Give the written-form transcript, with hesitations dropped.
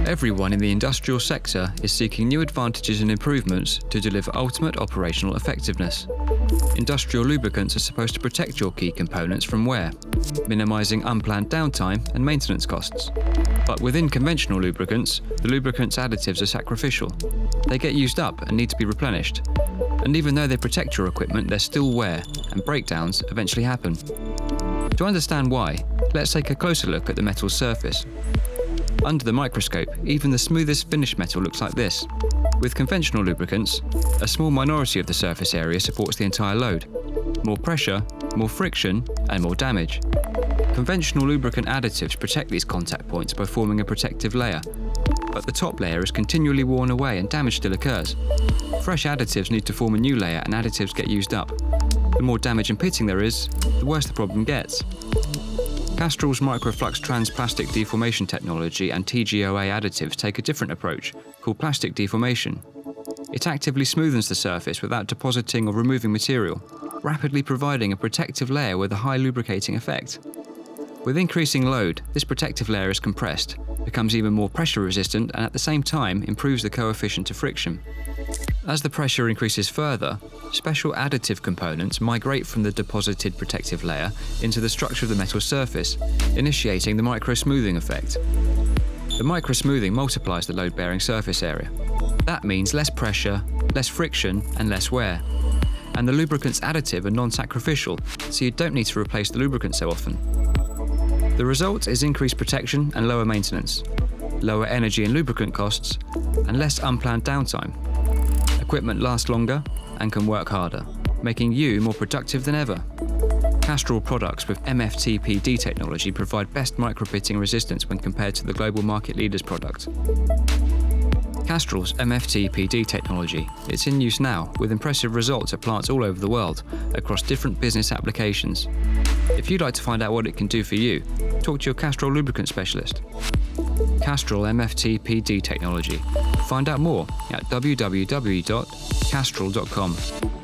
Everyone in the industrial sector is seeking new advantages and improvements to deliver ultimate operational effectiveness. Industrial lubricants are supposed to protect your key components from wear, minimizing unplanned downtime and maintenance costs. But within conventional lubricants, the lubricant's additives are sacrificial. They get used up and need to be replenished. And even though they protect your equipment, there's still wear, and breakdowns eventually happen. To understand why, let's take a closer look at the metal's surface. Under the microscope, even the smoothest finished metal looks like this. With conventional lubricants, a small minority of the surface area supports the entire load. More pressure, more friction, and more damage. Conventional lubricant additives protect these contact points by forming a protective layer, but the top layer is continually worn away and damage still occurs. Fresh additives need to form a new layer and additives get used up. The more damage and pitting there is, the worse the problem gets. Castrol's microflux transplastic deformation technology and TGOA additives take a different approach, called plastic deformation. It actively smoothens the surface without depositing or removing material, rapidly providing a protective layer with a high lubricating effect. With increasing load, this protective layer is compressed, becomes even more pressure resistant, and at the same time improves the coefficient of friction. As the pressure increases further, special additive components migrate from the deposited protective layer into the structure of the metal surface, initiating the micro-smoothing effect. The micro-smoothing multiplies the load-bearing surface area. That means less pressure, less friction, and less wear. And the lubricant's additive are non-sacrificial, so you don't need to replace the lubricant so often. The result is increased protection and lower maintenance, lower energy and lubricant costs, and less unplanned downtime. Equipment lasts longer and can work harder, making you more productive than ever. Castrol products with MFT PD technology provide best micropitting resistance when compared to the global market leader's product. Castrol's MFT PD technology is in use now with impressive results at plants all over the world across different business applications. If you'd like to find out what it can do for you, talk to your Castrol lubricant specialist. Castrol MFT PD technology. Find out more at www.castrol.com.